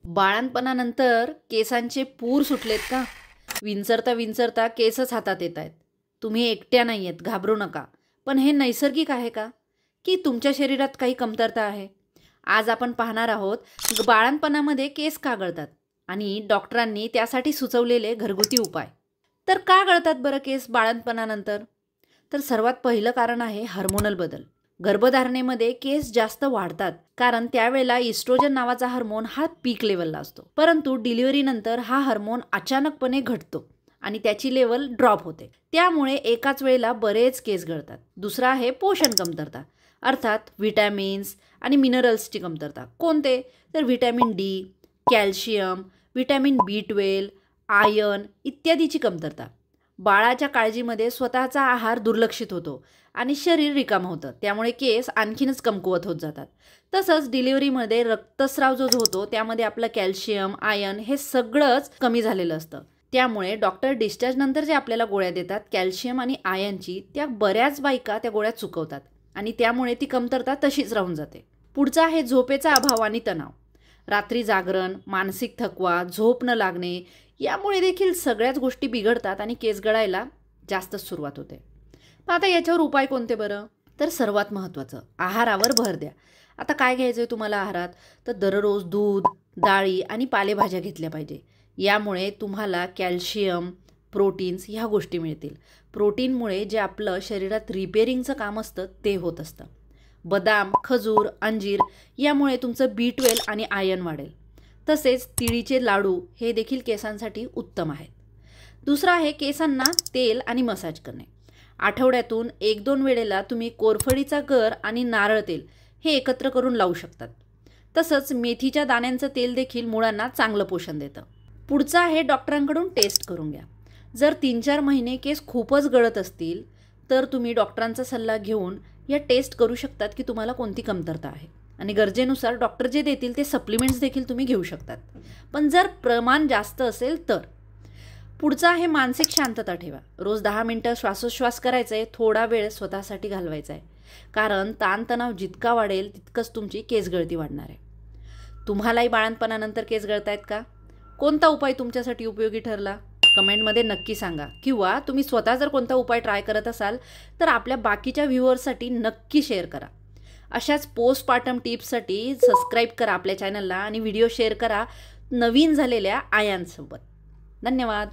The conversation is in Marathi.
बाळंतपणानंतर केसांचे पूर सुटलेत का? विंचरता विंचरता केसच हातात येत आहेत. तुम्ही एकट्या नाही आहेत, घाबरू नका. पण हे नैसर्गिक आहे का, की तुमच्या शरीरात काही कमतरता आहे? आज आपण पाहणार आहोत बाळंतपणामध्ये केस का गळतात आणि डॉक्टरांनी त्यासाठी सुचवलेले घरगुती उपाय. तर का गळतात बरं केस बाळंतपणानंतर? तर सर्वात पहिलं कारण आहे हार्मोनल बदल. गर्भधारणेमध्ये केस जास्त वाढतात कारण त्यावेळेला इस्ट्रोजन नावाचा हार्मोन हा पीक लेवलला असतो. परंतु डिलिव्हरीनंतर हा हार्मोन अचानकपणे घटतो आणि त्याची लेवल ड्रॉप होते. त्यामुळे एकाच वेळेला बरेच केस गळतात. दुसरा आहे पोषण कमतरता, अर्थात व्हिटॅमिन्स आणि मिनरल्सची कमतरता. कोणते? तर vitamin D, calcium, vitamin B12, iron इत्यादीची कमतरता. बाळाच्या काळजीमध्ये स्वतःचा आहार दुर्लक्षित होतो आणि शरीर रिकाम होतं, त्यामुळे केस आणखीनच कमकुवत होत जातात. तसंच डिलिव्हरीमध्ये रक्तस्राव जो होतो त्यामध्ये आपलं कॅल्शियम, आयर्न हे सगळंच कमी झालेलं असतं. त्यामुळे डॉक्टर डिस्चार्ज नंतर जे आपल्याला गोळ्या देतात कॅल्शियम आणि आयर्नची, त्या बऱ्याच बायका त्या गोळ्या चुकवतात आणि त्यामुळे ती कमतरता तशीच राहून जाते. पुढचा आहे झोपेचा अभाव आणि तणाव. रात्री जागरण, मानसिक थकवा, झोप न लागणे यामुळे देखील सगळ्याच गोष्टी बिघडतात आणि केस गळायला जास्त सुरुवात होते. पण आता याच्यावर उपाय कोणते बरं? तर सर्वात महत्त्वाचं आहारावर भर द्या. आता काय घ्यायचं आहे तुम्हाला आहारात? तर दररोज दूध, डाळी आणि पालेभाज्या घेतल्या पाहिजे. यामुळे तुम्हाला कॅल्शियम, प्रोटीन्स ह्या गोष्टी मिळतील. प्रोटीनमुळे जे आपलं शरीरात रिपेअरिंगचं काम असतं ते होत असतं. बदाम, खजूर, अंजीर यामुळे तुमचं B12 आणि आयर्न वाढेल. तसेच तिळीचे लाडू हे देखील केसांसाठी उत्तम आहेत. दुसरं आहे केसांना तेल आणि मसाज करणे. आठवड्यातून 1-2 वेळेला तुम्ही कोरफडीचा गर आणि नारळ तेल हे एकत्र करून लावू शकतात. तसंच मेथीच्या दाण्यांचं तेल देखील मुळांना चांगलं पोषण देतं. पुढचं आहे डॉक्टरांकडून टेस्ट करून घ्या. जर 3-4 महिने केस खूपच गळत असतील तर तुम्ही डॉक्टरांचा सल्ला घेऊन या टेस्ट करू शकतात की तुम्हाला कोणती कमतरता आहे आणि गरजेनुसार डॉक्टर जे देतील ते सप्लिमेंट्स देखील तुम्ही घेऊ शकतात. पण जर प्रमाण जास्त असेल तर. पुढचा आहे मानसिक शांतता ठेवा. रोज 10 मिनिटं श्वासोच्छ्वास करायचा आहे, थोडा वेळ स्वतःसाठी घालवायचा आहे. कारण ताणतणाव जितका वाढेल तितकंच तुमची केसगळती वाढणार आहे. तुम्हालाही बाळंतपणानंतर केस गळत आहेत का? कोणता उपाय तुमच्यासाठी उपयोगी ठरला? कमेंटमध्ये नक्की सांगा. किंवा तुम्ही स्वतः जर कोणता उपाय ट्राय करत असाल तर आपल्या बाकीच्या व्ह्यूअर्ससाठी नक्की शेअर करा. अशाच पोस्टपार्टम टिप्ससाठी सबस्क्राईब करा आपल्या चॅनलला आणि व्हिडिओ शेअर करा नवीन झालेल्या आयांसोबत. धन्यवाद.